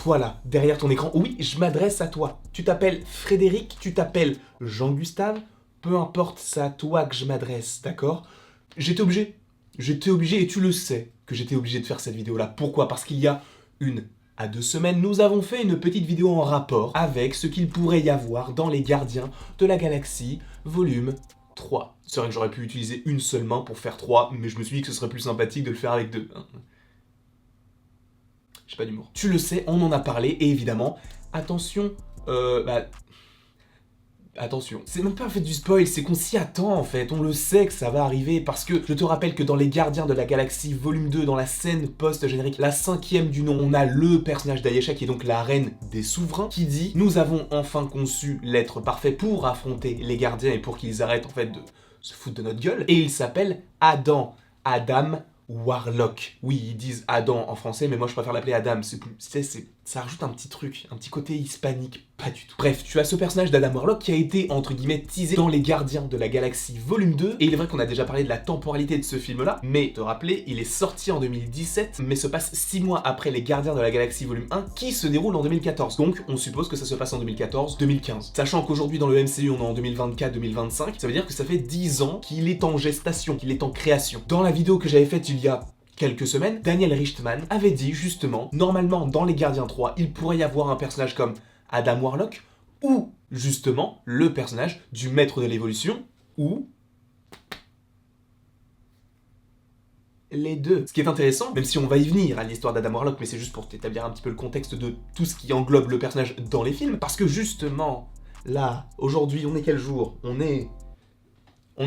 Toi là, derrière ton écran, oui, je m'adresse à toi. Tu t'appelles Frédéric, tu t'appelles Jean-Gustave, peu importe, c'est à toi que je m'adresse, d'accord? J'étais obligé. J'étais obligé, et tu le sais, que j'étais obligé de faire cette vidéo-là. Pourquoi? Parce qu'il y a 1 à 2 semaines, nous avons fait une petite vidéo en rapport avec ce qu'il pourrait y avoir dans Les Gardiens de la Galaxie, volume 3. C'est vrai que j'aurais pu utiliser une seule main pour faire 3, mais je me suis dit que ce serait plus sympathique de le faire avec 2. J'ai pas d'humour. Tu le sais, on en a parlé, et évidemment, attention, attention. C'est même pas en fait du spoil, c'est qu'on s'y attend en fait, on le sait que ça va arriver, parce que je te rappelle que dans Les Gardiens de la Galaxie, volume 2, dans la scène post-générique, la 5e du nom, on a le personnage d'Ayesha, qui est donc la reine des souverains, qui dit « Nous avons enfin conçu l'être parfait pour affronter les gardiens et pour qu'ils arrêtent en fait de se foutre de notre gueule. » Et il s'appelle Adam Warlock. Oui, ils disent Adam en français, mais moi je préfère l'appeler Adam. Ça rajoute un petit truc, un petit côté hispanique. Pas du tout. Bref, tu as ce personnage d'Adam Warlock qui a été, entre guillemets, teasé dans Les Gardiens de la Galaxie volume 2. Et il est vrai qu'on a déjà parlé de la temporalité de ce film-là, mais te rappeler, il est sorti en 2017, mais se passe 6 mois après Les Gardiens de la Galaxie volume 1, qui se déroule en 2014. Donc, on suppose que ça se passe en 2014-2015. Sachant qu'aujourd'hui, dans le MCU, on est en 2024-2025, ça veut dire que ça fait 10 ans qu'il est en gestation, qu'il est en création. Dans la vidéo que j'avais faite il y a quelques semaines, Daniel Richtman avait dit justement, normalement dans Les Gardiens 3, il pourrait y avoir un personnage comme Adam Warlock, ou justement le personnage du maître de l'évolution, ou les deux. Ce qui est intéressant, même si on va y venir à l'histoire d'Adam Warlock, mais c'est juste pour t'établir un petit peu le contexte de tout ce qui englobe le personnage dans les films, parce que justement, là, aujourd'hui, on est quel jour? On est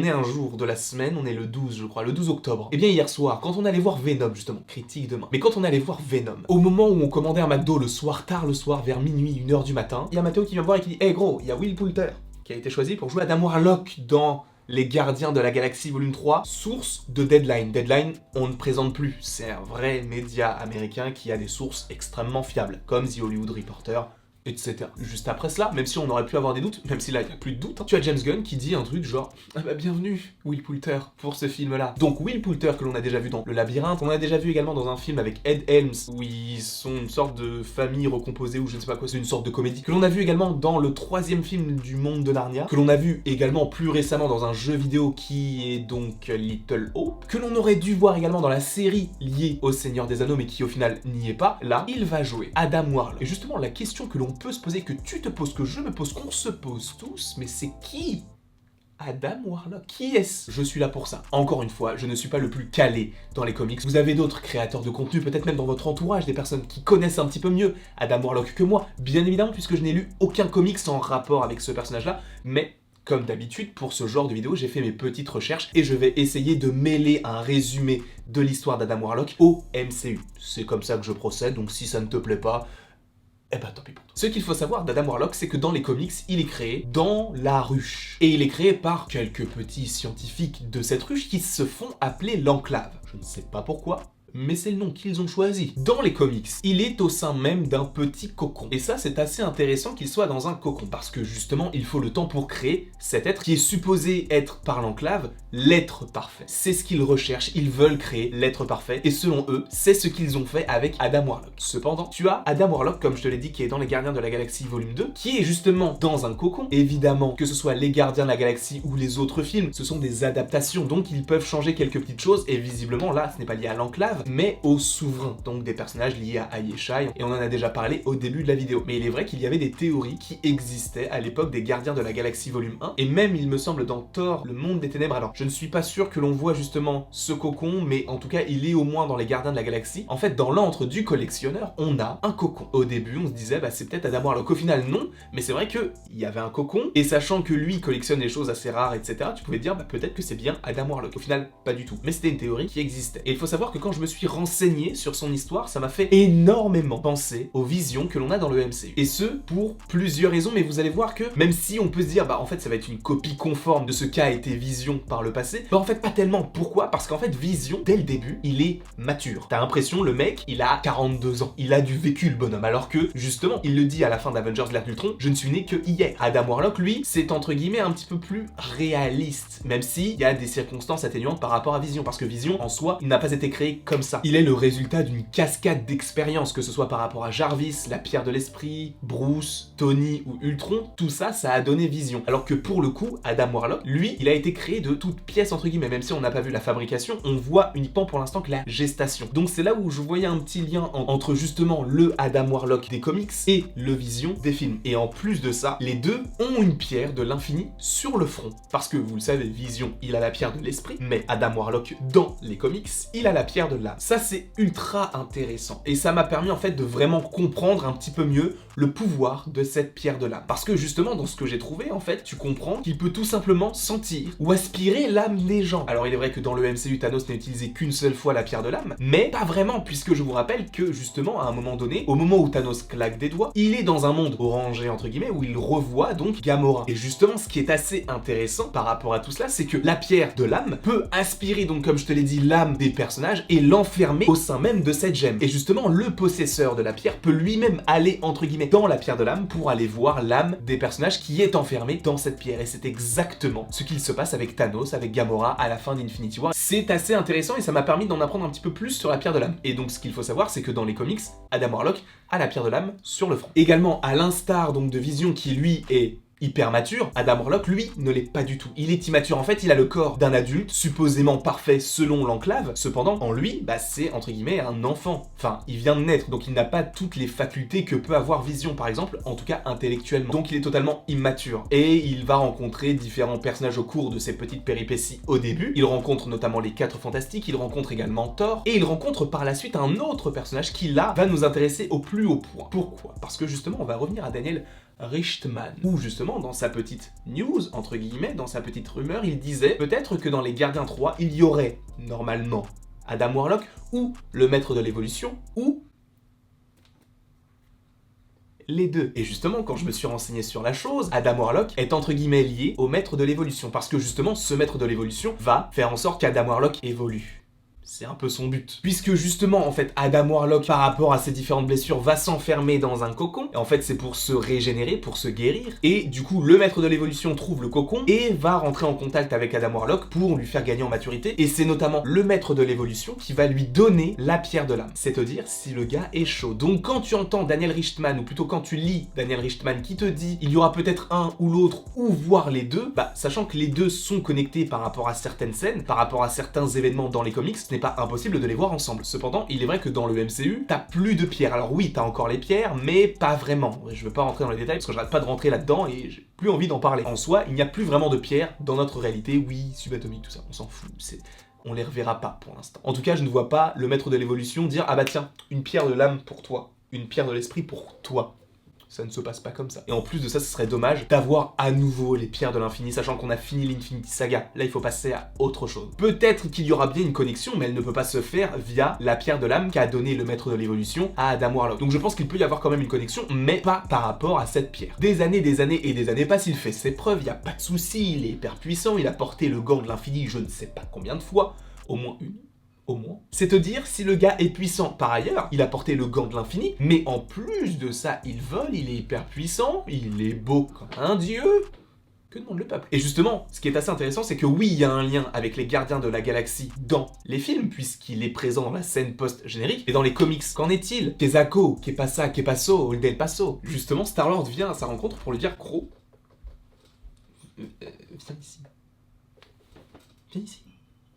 un jour de la semaine, on est le 12 je crois, le 12 octobre. Et bien hier soir, quand on allait voir Venom justement, critique demain, mais quand on allait voir Venom, au moment où on commandait un McDo le soir, tard le soir, vers minuit, 1h du matin, il y a Mathéo qui vient me voir et qui dit « Hey gros, il y a Will Poulter qui a été choisi pour jouer Adam Warlock dans Les Gardiens de la Galaxie volume 3, source de Deadline. Deadline, on ne présente plus, c'est un vrai média américain qui a des sources extrêmement fiables, comme The Hollywood Reporter, etc. Juste après cela, même si on aurait pu avoir des doutes, même si là il n'y a plus de doutes, tu as James Gunn qui dit un truc genre « Ah bah bienvenue Will Poulter pour ce film-là ». Donc Will Poulter que l'on a déjà vu dans Le Labyrinthe, on a déjà vu également dans un film avec Ed Helms, où ils sont une sorte de famille recomposée ou je ne sais pas quoi, c'est une sorte de comédie, que l'on a vu également dans le 3e film du monde de Narnia, que l'on a vu également plus récemment dans un jeu vidéo qui est donc Little Hope, que l'on aurait dû voir également dans la série liée au Seigneur des Anneaux mais qui au final n'y est pas. Là, il va jouer Adam Warlock. Et justement la question que l'on peut se poser, que tu te poses, que je me pose, qu'on se pose tous, mais c'est qui Adam Warlock? Qui est-ce? Je suis là pour ça. Encore une fois, je ne suis pas le plus calé dans les comics. Vous avez d'autres créateurs de contenu, peut-être même dans votre entourage, des personnes qui connaissent un petit peu mieux Adam Warlock que moi, bien évidemment, puisque je n'ai lu aucun comics en rapport avec ce personnage-là, mais comme d'habitude, pour ce genre de vidéo, j'ai fait mes petites recherches et je vais essayer de mêler un résumé de l'histoire d'Adam Warlock au MCU. C'est comme ça que je procède, donc si ça ne te plaît pas, eh ben tant pis pour toi. Ce qu'il faut savoir d'Adam Warlock, c'est que dans les comics, il est créé dans la ruche. Et il est créé par quelques petits scientifiques de cette ruche qui se font appeler l'Enclave. Je ne sais pas pourquoi, mais c'est le nom qu'ils ont choisi. Dans les comics, il est au sein même d'un petit cocon. Et ça, c'est assez intéressant qu'il soit dans un cocon, parce que justement, il faut le temps pour créer cet être qui est supposé être, par l'Enclave, l'être parfait. C'est ce qu'ils recherchent, ils veulent créer l'être parfait, et selon eux, c'est ce qu'ils ont fait avec Adam Warlock. Cependant, tu as Adam Warlock, comme je te l'ai dit, qui est dans Les Gardiens de la Galaxie volume 2, qui est justement dans un cocon. Évidemment, que ce soit Les Gardiens de la Galaxie ou les autres films, ce sont des adaptations, donc ils peuvent changer quelques petites choses, et visiblement, là, ce n'est pas lié à l'Enclave, mais aux souverains, donc des personnages liés à Ayesha, et on en a déjà parlé au début de la vidéo. Mais il est vrai qu'il y avait des théories qui existaient à l'époque des Gardiens de la Galaxie volume 1, et même il me semble dans Thor, le monde des ténèbres, alors je ne suis pas sûr que l'on voit justement ce cocon, mais en tout cas il est au moins dans les Gardiens de la Galaxie. En fait, dans l'antre du collectionneur, on a un cocon. Au début, on se disait, bah c'est peut-être Adam Warlock. Au final, non, mais c'est vrai qu'il y avait un cocon, et sachant que lui collectionne des choses assez rares, etc., tu pouvais dire, bah peut-être que c'est bien Adam Warlock. Au final, pas du tout. Mais c'était une théorie qui existait. Et il faut savoir que quand je me suis renseigné sur son histoire, ça m'a fait énormément penser aux visions que l'on a dans le MCU. Et ce, pour plusieurs raisons, mais vous allez voir que, même si on peut se dire, bah en fait ça va être une copie conforme de ce qu'a été Vision par le passé, bah en fait pas tellement. Pourquoi? Parce qu'en fait Vision, dès le début, il est mature. T'as l'impression, le mec, il a 42 ans. Il a du vécu, le bonhomme, alors que, justement, il le dit à la fin d'Avengers l'ère d'Ultron, je ne suis né que hier. Adam Warlock, lui, c'est entre guillemets un petit peu plus réaliste, même s'il y a des circonstances atténuantes par rapport à Vision, parce que Vision, en soi, il n'a pas été créé comme comme ça. Il est le résultat d'une cascade d'expériences, que ce soit par rapport à Jarvis, la pierre de l'esprit, Bruce, Tony ou Ultron, tout ça, ça a donné Vision. Alors que pour le coup, Adam Warlock, lui, il a été créé de toutes pièces entre guillemets, même si on n'a pas vu la fabrication, on voit uniquement pour l'instant que la gestation. Donc c'est là où je voyais un petit lien entre justement le Adam Warlock des comics et le Vision des films. Et en plus de ça, les deux ont une pierre de l'infini sur le front. Parce que vous le savez, Vision, il a la pierre de l'esprit, mais Adam Warlock, dans les comics, il a la pierre de l'âme. Ça, c'est ultra intéressant. Et ça m'a permis en fait de vraiment comprendre un petit peu mieux le pouvoir de cette pierre de l'âme. Parce que justement, dans ce que j'ai trouvé, en fait, tu comprends qu'il peut tout simplement sentir ou aspirer l'âme des gens. Alors il est vrai que dans le MCU, Thanos n'a utilisé qu'une seule fois la pierre de l'âme, mais pas vraiment, puisque je vous rappelle que justement, à un moment donné, au moment où Thanos claque des doigts, il est dans un monde orangé, entre guillemets, où il revoit donc Gamora. Et justement, ce qui est assez intéressant par rapport à tout cela, c'est que la pierre de l'âme peut aspirer, donc comme je te l'ai dit, l'âme des personnages et l'enfermer au sein même de cette gemme. Et justement, le possesseur de la pierre peut lui-même aller, entre guillemets, dans la pierre de l'âme pour aller voir l'âme des personnages qui est enfermée dans cette pierre. Et c'est exactement ce qu'il se passe avec Thanos, avec Gamora à la fin d'Infinity War. C'est assez intéressant et ça m'a permis d'en apprendre un petit peu plus sur la pierre de l'âme. Et donc ce qu'il faut savoir, c'est que dans les comics, Adam Warlock a la pierre de l'âme sur le front. Également, à l'instar donc de Vision qui lui est hyper mature, Adam Warlock, lui, ne l'est pas du tout. Il est immature. En fait, il a le corps d'un adulte, supposément parfait selon l'enclave. Cependant, en lui, bah, c'est entre guillemets un enfant. Enfin, il vient de naître, donc il n'a pas toutes les facultés que peut avoir Vision, par exemple, en tout cas intellectuellement. Donc il est totalement immature. Et il va rencontrer différents personnages au cours de ses petites péripéties au début. Il rencontre notamment les 4 Fantastiques, il rencontre également Thor, et il rencontre par la suite un autre personnage qui, là, va nous intéresser au plus haut point. Pourquoi ? Parce que justement, on va revenir à Daniel Richtman, où justement dans sa petite news, entre guillemets, dans sa petite rumeur, il disait peut-être que dans les Gardiens 3, il y aurait normalement Adam Warlock, ou le Maître de l'Évolution, ou les deux. Et justement, quand je me suis renseigné sur la chose, Adam Warlock est entre guillemets lié au Maître de l'Évolution, parce que justement, ce Maître de l'Évolution va faire en sorte qu'Adam Warlock évolue. C'est un peu son but. Puisque justement, en fait, Adam Warlock, par rapport à ses différentes blessures, va s'enfermer dans un cocon. Et en fait, c'est pour se régénérer, pour se guérir. Et du coup, le Maître de l'Évolution trouve le cocon et va rentrer en contact avec Adam Warlock pour lui faire gagner en maturité. Et c'est notamment le Maître de l'Évolution qui va lui donner la pierre de l'âme. C'est-à-dire si le gars est chaud. Donc quand tu entends Daniel Richtman, ou plutôt quand tu lis Daniel Richtman qui te dit il y aura peut-être un ou l'autre, ou voire les deux, bah, sachant que les deux sont connectés par rapport à certaines scènes, par rapport à certains événements dans les comics, ce n'est pas impossible de les voir ensemble. Cependant, il est vrai que dans le MCU, t'as plus de pierres. Alors oui, t'as encore les pierres, mais pas vraiment. Je veux pas rentrer dans les détails parce que j'arrête pas de rentrer là-dedans et j'ai plus envie d'en parler. En soi, il n'y a plus vraiment de pierres dans notre réalité. Oui, subatomique, tout ça, on s'en fout. On les reverra pas pour l'instant. En tout cas, je ne vois pas le Maître de l'Évolution dire ah bah tiens, une pierre de l'âme pour toi, une pierre de l'esprit pour toi. Ça ne se passe pas comme ça. Et en plus de ça, ce serait dommage d'avoir à nouveau les pierres de l'infini, sachant qu'on a fini l'Infinity Saga. Là, il faut passer à autre chose. Peut-être qu'il y aura bien une connexion, mais elle ne peut pas se faire via la pierre de l'âme qu'a donné le Maître de l'Évolution à Adam Warlock. Donc je pense qu'il peut y avoir quand même une connexion, mais pas par rapport à cette pierre. Des années et des années passent, il fait ses preuves, il n'y a pas de souci, il est hyper puissant, il a porté le gant de l'infini je ne sais pas combien de fois, au moins une. Au moins. C'est te dire si le gars est puissant. Par ailleurs, il a porté le gant de l'infini, mais en plus de ça, il vole, il est hyper puissant, il est beau comme un dieu. Que demande le peuple? Et justement, ce qui est assez intéressant, c'est que oui, il y a un lien avec les Gardiens de la Galaxie dans les films, puisqu'il est présent dans la scène post-générique, et dans les comics, qu'en est-il? Kezako, que pasa, que paso, Oldel paso. Justement, Star-Lord vient à sa rencontre pour lui dire, Crow, viens ici. Viens ici.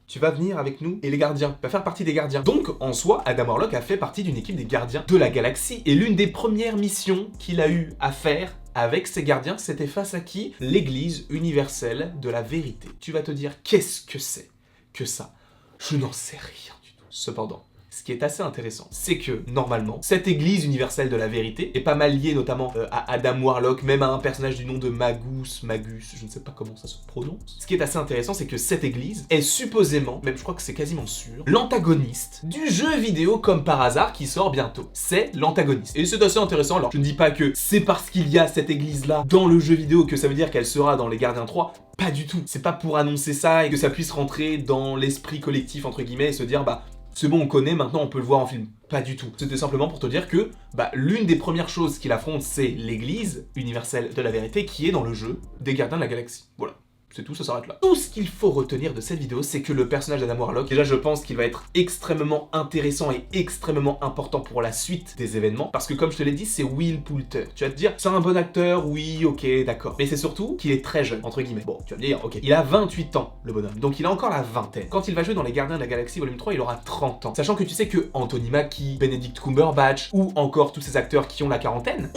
Tu vas venir avec nous et les gardiens, tu vas faire partie des gardiens. Donc, en soi, Adam Warlock a fait partie d'une équipe des gardiens de la galaxie. Et l'une des premières missions qu'il a eu à faire avec ces gardiens, c'était face à qui? L'Église universelle de la vérité. Tu vas te dire, qu'est-ce que c'est que ça? Je n'en sais rien du tout. Cependant, ce qui est assez intéressant, c'est que, normalement, cette église universelle de la vérité est pas mal liée notamment à Adam Warlock, même à un personnage du nom de Magus, je ne sais pas comment ça se prononce. Ce qui est assez intéressant, c'est que cette église est supposément, même je crois que c'est quasiment sûr, l'antagoniste du jeu vidéo Comme par hasard qui sort bientôt. C'est l'antagoniste. Et c'est assez intéressant, alors je ne dis pas que c'est parce qu'il y a cette église-là dans le jeu vidéo que ça veut dire qu'elle sera dans les Gardiens 3, pas du tout. C'est pas pour annoncer ça et que ça puisse rentrer dans l'esprit collectif, entre guillemets, et se dire, bah, c'est bon, on connaît, maintenant on peut le voir en film. Pas du tout. C'était simplement pour te dire que l'une des premières choses qu'il affronte, c'est l'église universelle de la vérité qui est dans le jeu des Gardiens de la Galaxie. Voilà. C'est tout, ça s'arrête là. Tout ce qu'il faut retenir de cette vidéo, c'est que le personnage d'Adam Warlock, déjà je pense qu'il va être extrêmement intéressant et extrêmement important pour la suite des événements, parce que comme je te l'ai dit, c'est Will Poulter. Tu vas te dire, c'est un bon acteur, oui, ok, d'accord. Mais c'est surtout qu'il est très jeune, entre guillemets. Bon, tu vas me dire, ok, il a 28 ans, le bonhomme, donc il a encore la vingtaine. Quand il va jouer dans Les Gardiens de la Galaxie Volume 3, il aura 30 ans. Sachant que tu sais que Anthony Mackie, Benedict Cumberbatch, ou encore tous ces acteurs qui ont la quarantaine,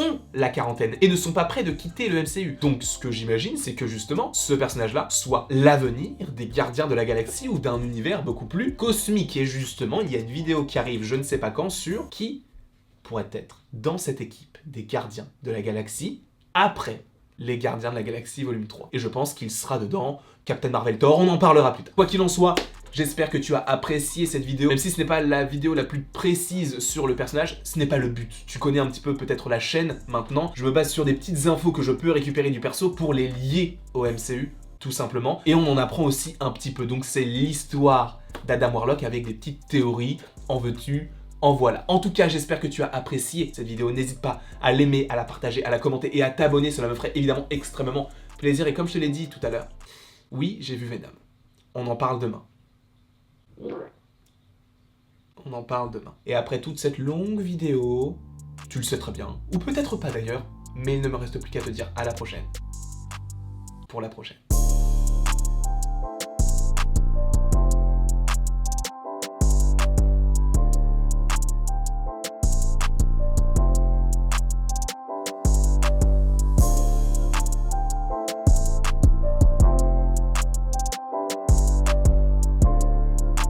et ne sont pas prêts de quitter le MCU. Donc ce que j'imagine, c'est que justement, ce personnage-là soit l'avenir des Gardiens de la Galaxie ou d'un univers beaucoup plus cosmique. Et justement, il y a une vidéo qui arrive je ne sais pas quand sur qui pourrait être dans cette équipe des Gardiens de la Galaxie après les Gardiens de la Galaxie Volume 3. Et je pense qu'il sera dedans, Captain Marvel Thor, on en parlera plus tard. Quoi qu'il en soit, j'espère que tu as apprécié cette vidéo, même si ce n'est pas la vidéo la plus précise sur le personnage, ce n'est pas le but. Tu connais un petit peu peut-être la chaîne maintenant, je me base sur des petites infos que je peux récupérer du perso pour les lier au MCU, tout simplement, et on en apprend aussi un petit peu, donc c'est l'histoire d'Adam Warlock avec des petites théories, en veux-tu, en voilà. En tout cas, j'espère que tu as apprécié cette vidéo, n'hésite pas à l'aimer, à la partager, à la commenter et à t'abonner, cela me ferait évidemment extrêmement plaisir, et comme je te l'ai dit tout à l'heure, oui, j'ai vu Venom, on en parle demain. On en parle demain. Et après toute cette longue vidéo, tu le sais très bien, ou peut-être pas d'ailleurs, mais il ne me reste plus qu'à te dire à la prochaine. Pour la prochaine.